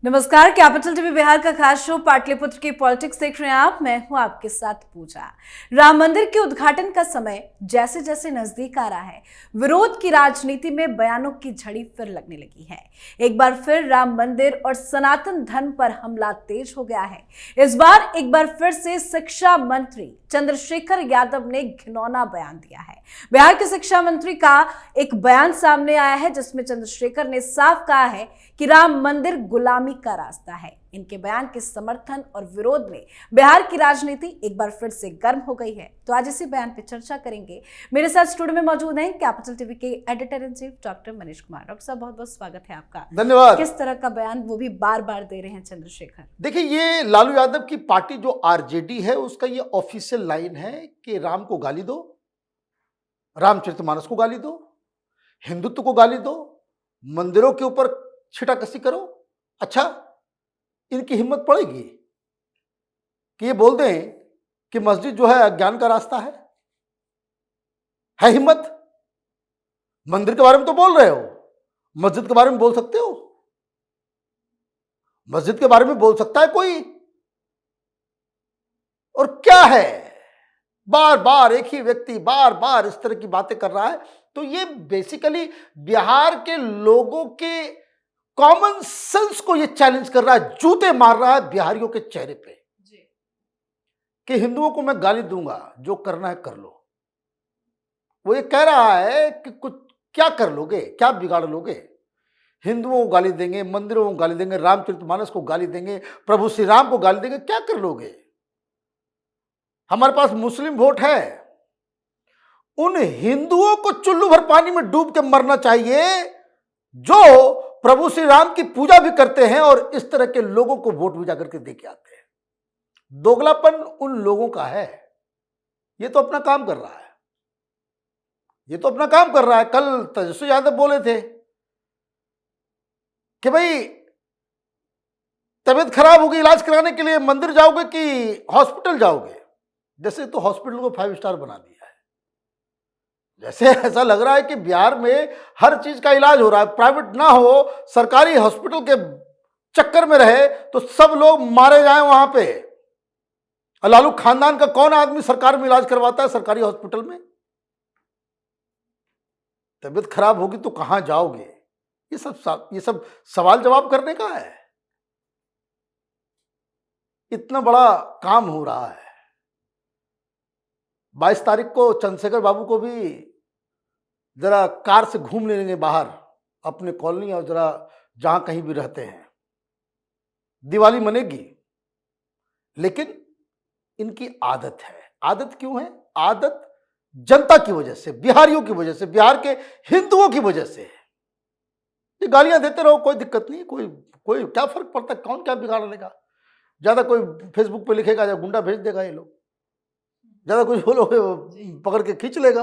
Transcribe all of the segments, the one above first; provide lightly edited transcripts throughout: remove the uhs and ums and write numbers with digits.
नमस्कार, capital TV Bihar का खास शो पाटलिपुत्र की पॉलिटिक्स देख रहे हैं आप। मैं हूं आपके साथ पूजा। राम मंदिर के उद्घाटन का समय जैसे जैसे नजदीक आ रहा है, विरोध की राजनीति में बयानों की झड़ी फिर लगने लगी है। एक बार फिर राम मंदिर और सनातन धर्म पर हमला तेज हो गया है। इस बार एक बार फिर से शिक्षा मंत्री चंद्रशेखर यादव ने घिनौना बयान दिया है। बिहार के शिक्षा मंत्री का एक बयान सामने आया है जिसमें चंद्रशेखर ने साफ कहा है कि राम मंदिर गुलामी का रास्ता है। इनके बयान के समर्थन और विरोध में बिहार की राजनीति एक बार फिर से गर्म हो गई है। तो आज इसी बयान पर चर्चा करेंगे। मेरे साथ स्टूडियो में मौजूद हैं कैपिटल टीवी के editor in chief doctor Manish Kumar. Doctor साहब, बहुत बहुत स्वागत है आपका। धन्यवाद। किस तरह का बयान, वो भी बार बार दे रहे हैं चंद्रशेखर? देखिए, ये लालू यादव की पार्टी जो आरजेडी है, उसका ये ऑफिशियल लाइन है कि राम को गाली दो, रामचरितमानस को गाली दो, हिंदुत्व को गाली दो, मंदिरों के ऊपर छिटाकसी करो। अच्छा, इनकी हिम्मत पड़ेगी कि ये बोल दें कि मस्जिद जो है अज्ञान का रास्ता है हिम्मत? मंदिर के बारे में तो बोल रहे हो, मस्जिद के बारे में बोल सकते हो? मस्जिद के बारे में बोल सकता है कोई? और क्या है, बार बार एक ही व्यक्ति बार बार इस तरह की बातें कर रहा है। तो ये बेसिकली बिहार के लोगों के कॉमन सेंस को ये चैलेंज कर रहा है, जूते मार रहा है बिहारियों के चेहरे पे कि हिंदुओं को मैं गाली दूंगा, जो करना है कर लो। वो ये कह रहा है कि कुछ क्या कर लोगे, क्या बिगाड़ लोगे? हिंदुओं को गाली देंगे, मंदिरों को गाली देंगे, रामचरितमानस को गाली देंगे, प्रभु श्री राम को गाली देंगे, क्या कर लोगे? हमारे पास मुस्लिम वोट है। उन हिंदुओं को चुल्लू भर पानी में डूब के मरना चाहिए जो प्रभु श्री राम की पूजा भी करते हैं और इस तरह के लोगों को वोट भी जाकर के दे के आते हैं। दोगलापन उन लोगों का है। ये तो अपना काम कर रहा है, ये तो अपना काम कर रहा है। कल तेजस्वी यादव बोले थे कि भाई तबीयत खराब होगी, इलाज कराने के लिए मंदिर जाओगे कि हॉस्पिटल जाओगे? जैसे तो हॉस्पिटल को 5 स्टार बना दिया है। जैसे ऐसा लग रहा है कि बिहार में हर चीज का इलाज हो रहा है, प्राइवेट ना हो, सरकारी हॉस्पिटल के चक्कर में रहे तो सब लोग मारे जाएं वहां पे। लालू खानदान का कौन आदमी सरकार में इलाज करवाता है सरकारी हॉस्पिटल में? तबीयत खराब होगी तो कहां जाओगे? ये सब सवाल जवाब करने का है। इतना बड़ा काम हो रहा है। 22 तारीख को चंद्रशेखर बाबू को भी जरा कार से घूम लेंगे बाहर अपने कॉलोनी और जरा जहां कहीं भी रहते हैं, दिवाली मनेगी। लेकिन इनकी आदत है। आदत क्यों है? आदत जनता की वजह से, बिहारियों की वजह से, बिहार के हिंदुओं की वजह से। ये गालियां देते रहो, कोई दिक्कत नहीं, कोई क्या फर्क पड़ता है, कौन क्या बिगाड़ लेगा? ज्यादा कोई फेसबुक पे लिखेगा या गुंडा भेज देगा, ये लोग ज्यादा कुछ बोलोगे पकड़ के खींच लेगा।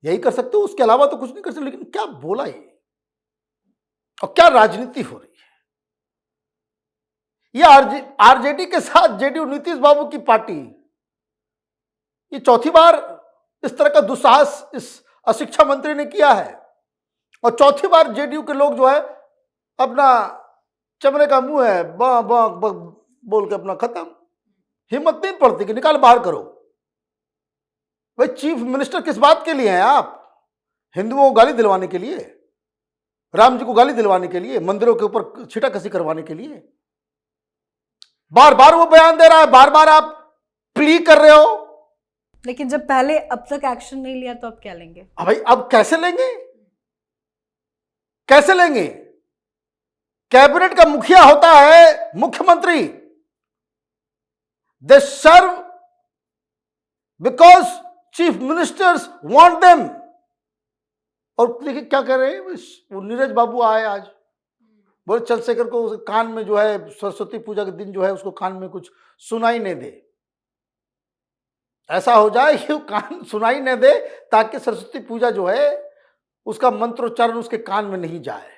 यही कर सकते हो, उसके अलावा तो कुछ नहीं कर सकते। लेकिन क्या बोला ये, और क्या राजनीति हो रही है? ये आरजेडी के साथ जेडीयू नीतीश बाबू की पार्टी ये चौथी बार इस तरह का दुस्साहस इस शिक्षा मंत्री ने किया है। और चौथी बार जेडीयू के लोग जो है अपना चमड़े का मुंह है बोल के अपना खत्म। हिम्मत नहीं पड़ती कि निकाल बाहर करो। भाई, चीफ मिनिस्टर किस बात के लिए हैं आप? हिंदुओं को गाली दिलवाने के लिए, राम जी को गाली दिलवाने के लिए, मंदिरों के ऊपर छिटाकसी करवाने के लिए? बार बार वो बयान दे रहा है, बार बार आप प्ली कर रहे हो। लेकिन जब पहले अब तक एक्शन नहीं लिया तो अब क्या लेंगे? भाई, अब कैसे लेंगे? कैसे लेंगे? कैबिनेट का मुखिया होता है मुख्यमंत्री। They serve because chief ministers want them. और देखिए क्या कर रहे हैं, वो नीरज बाबू आए आज, बोले चंद्रशेखर को कान में जो है सरस्वती पूजा के दिन जो है उसको कान में कुछ सुनाई नहीं दे। ऐसा हो जाए कि वो कान सुनाई नहीं दे ताकि सरस्वती पूजा जो है उसका मंत्रोच्चारण उसके कान में नहीं जाए।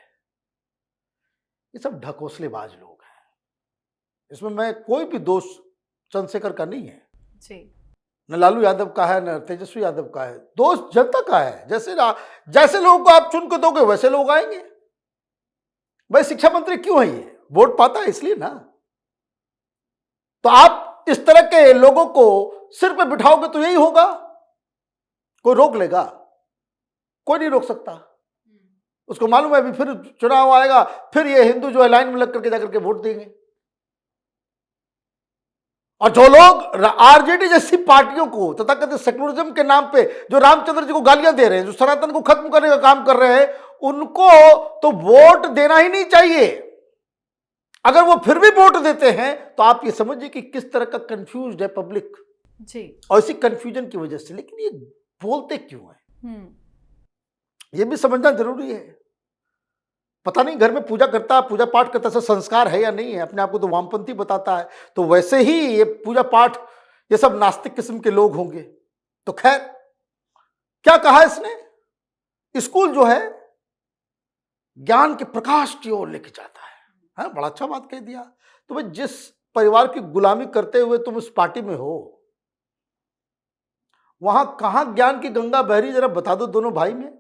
ये सब ढकोसलेबाज लोग हैं। इसमें मैं कोई भी दोष चंद्रशेखर का नहीं है जी। न लालू यादव का है, न तेजस्वी यादव का है। दोष जनता का है। जैसे लोगों को आप चुन के दोगे वैसे लोग आएंगे। भाई, शिक्षा मंत्री क्यों है ये? वोट पाता है इसलिए ना। तो आप इस तरह के लोगों को सिर पे बिठाओगे तो यही होगा। कोई रोक लेगा? कोई नहीं रोक सकता। उसको मालूम है अभी फिर चुनाव आएगा, फिर ये हिंदू जो है लाइन में लग करके जाकर के वोट देंगे। और जो लोग आरजेडी जैसी पार्टियों को तथाकथित सेकुलरिज्म के नाम पे जो रामचंद्र जी को गालियां दे रहे हैं, जो सनातन को खत्म करने का काम कर रहे हैं, उनको तो वोट देना ही नहीं चाहिए। अगर वो फिर भी वोट देते हैं तो आप ये समझिए कि किस तरह का कंफ्यूज्ड है पब्लिक जी। और इसी कंफ्यूजन की वजह से। लेकिन ये बोलते क्यों है, ये भी समझना जरूरी है। पता नहीं घर में पूजा करता, पूजा पाठ करता से संस्कार है या नहीं है। अपने आप को तो वामपंथी बताता है, तो वैसे ही ये पूजा पाठ ये सब नास्तिक किस्म के लोग होंगे। तो खैर, क्या कहा इसने? स्कूल जो है ज्ञान के प्रकाश की ओर लेके जाता है। बड़ा अच्छा बात कह दिया। तो भाई जिस परिवार की गुलामी करते हुए तुम इस पार्टी में हो, वहां कहां ज्ञान की गंगा बह रही, जरा बता दो दोनों भाई में।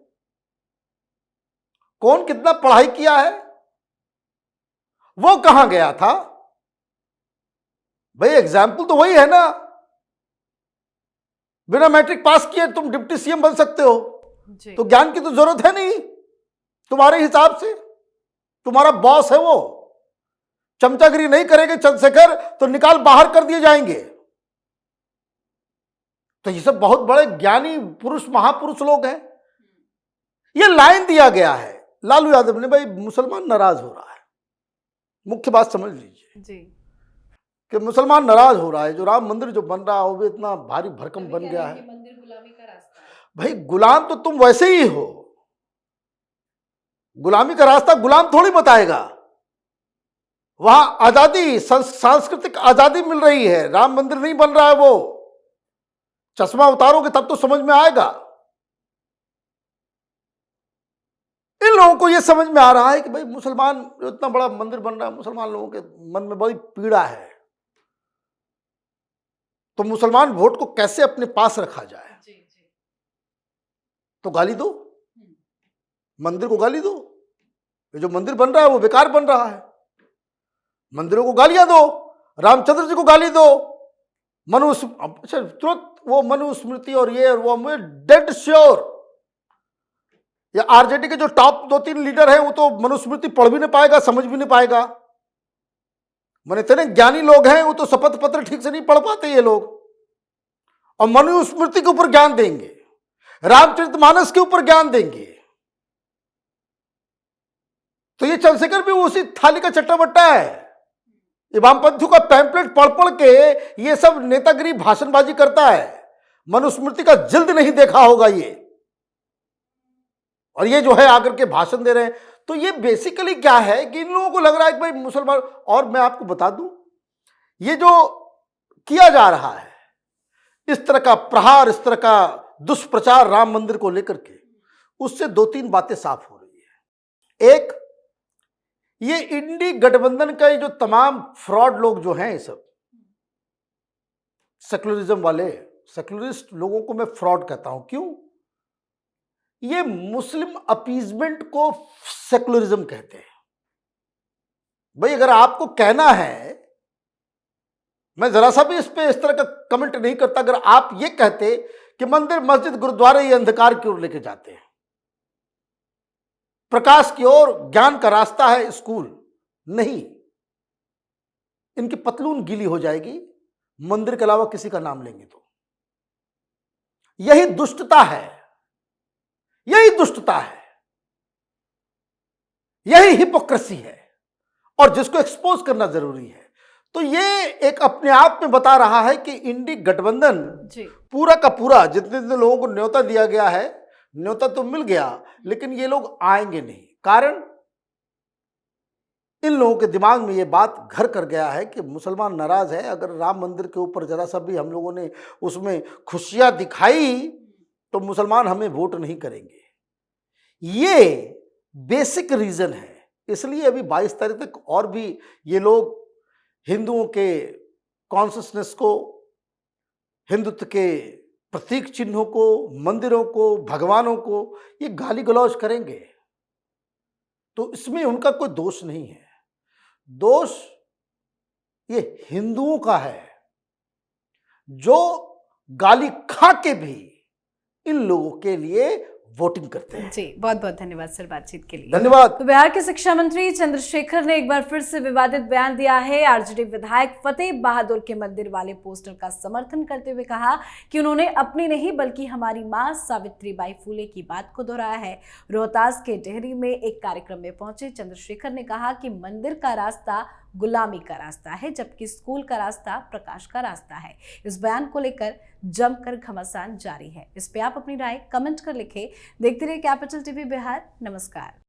कौन कितना पढ़ाई किया है, वो कहां गया था? भाई एग्जाम्पल तो वही है ना। बिना मैट्रिक पास किए तुम डिप्टी सीएम बन सकते हो, तो ज्ञान की तो जरूरत है नहीं तुम्हारे हिसाब से। तुम्हारा बॉस है वो, चमचागिरी नहीं करेंगे चंद्रशेखर तो निकाल बाहर कर दिए जाएंगे। तो ये सब बहुत बड़े ज्ञानी पुरुष, महापुरुष लोग हैं। ये लाइन दिया गया है लालू यादव ने, भाई मुसलमान नाराज हो रहा है। मुख्य बात समझ लीजिए जी कि मुसलमान नाराज हो रहा है। जो राम मंदिर जो बन रहा है वो भी इतना भारी भरकम बन गया है। मंदिर गुलामी का रास्ता है। भाई गुलाम तो तुम वैसे ही हो। गुलामी का रास्ता गुलाम थोड़ी बताएगा। वहां आजादी, सांस्कृतिक आजादी मिल रही है। राम मंदिर नहीं बन रहा है। वो चश्मा उतारोगे तब तो समझ में आएगा। इन लोगों को यह समझ में आ रहा है कि भाई मुसलमान इतना बड़ा मंदिर बन रहा है, मुसलमान लोगों के मन में बड़ी पीड़ा है, तो मुसलमान वोट को कैसे अपने पास रखा जाए। तो गाली दो, मंदिर को गाली दो। ये जो मंदिर बन रहा है वो बेकार बन रहा है। मंदिरों को गालियां दो, रामचंद्र जी को गाली दो, अच्छा तुरंत वो मनुस्मृति और ये और वो, मुझे डेड श्योर या आरजेडी के जो टॉप 2-3 लीडर हैं वो तो मनुस्मृति पढ़ भी नहीं पाएगा, समझ भी नहीं पाएगा। मैंने इतने ज्ञानी लोग हैं वो तो शपथ पत्र ठीक से नहीं पढ़ पाते ये लोग, और मनुस्मृति के ऊपर ज्ञान देंगे, रामचरितमानस के ऊपर ज्ञान देंगे। तो ये चंद्रशेखर भी उसी थाली का चट्टा बट्टा है। ये वामपंथियों का पैम्पलेट पढ़ पढ़ के ये सब नेतागिरी भाषणबाजी करता है। मनुस्मृति का जिल्द नहीं देखा होगा ये, और ये जो है आकर के भाषण दे रहे हैं। तो ये बेसिकली क्या है कि इन लोगों को लग रहा है कि भाई मुसलमान, और मैं आपको बता दूं ये जो किया जा रहा है इस तरह का प्रहार, इस तरह का दुष्प्रचार राम मंदिर को लेकर के, उससे 2-3 बातें साफ हो रही है। एक, ये इंडी गठबंधन का ये जो तमाम फ्रॉड लोग जो हैं, ये सब सेकुलरिज्म वाले, सेकुलरिस्ट लोगों को मैं फ्रॉड कहता हूं। क्यों? ये मुस्लिम अपीजमेंट को सेकुलरिज्म कहते हैं। भाई अगर आपको कहना है, मैं जरा सा भी इस पे इस तरह का कमेंट नहीं करता, अगर आप ये कहते कि मंदिर, मस्जिद, गुरुद्वारे ये अंधकार की ओर लेके जाते हैं, प्रकाश की ओर, ज्ञान का रास्ता है स्कूल, नहीं, इनकी पतलून गीली हो जाएगी मंदिर के अलावा किसी का नाम लेंगे तो। यही दुष्टता है, यही दुष्टता है, यही हिपोक्रेसी है, और जिसको एक्सपोज करना जरूरी है। तो ये एक अपने आप में बता रहा है कि इंडी गठबंधन पूरा का पूरा, जितने लोगों को न्योता दिया गया है, न्योता तो मिल गया, लेकिन ये लोग आएंगे नहीं। कारण इन लोगों के दिमाग में ये बात घर कर गया है कि मुसलमान नाराज है। अगर राम मंदिर के ऊपर जरा सा भी हम लोगों ने उसमें खुशियां दिखाई तो मुसलमान हमें वोट नहीं करेंगे। ये बेसिक रीजन है। इसलिए अभी 22 तारीख तक और भी ये लोग हिंदुओं के कॉन्शियसनेस को, हिंदुत्व के प्रतीक चिन्हों को, मंदिरों को, भगवानों को ये गाली गलौज करेंगे। तो इसमें उनका कोई दोष नहीं है। दोष ये हिंदुओं का है, जो गाली खा के भी इन लोगों के लिए वोटिंग करते हैं। जी, बहुत बहुत धन्यवाद सर बातचीत के लिए। धन्यवाद। तो बिहार के शिक्षा मंत्री चंद्रशेखर ने एक बार फिर से विवादित बयान दिया है। आरजेडी विधायक फतेह बहादुर के मंदिर वाले पोस्टर का समर्थन करते हुए कहा कि उन्होंने अपनी नहीं बल्कि हमारी मां सावित्रीबाई फुले की बात को दोहराया है। रोहतास के डेहरी में एक कार्यक्रम में पहुंचे चंद्रशेखर ने कहा कि मंदिर का रास्ता गुलामी का रास्ता है, जबकि स्कूल का रास्ता प्रकाश का रास्ता है। इस बयान को लेकर जमकर घमासान जारी है। इस पे आप अपनी राय कमेंट कर लिखें। देखते रहिए कैपिटल टीवी बिहार। नमस्कार।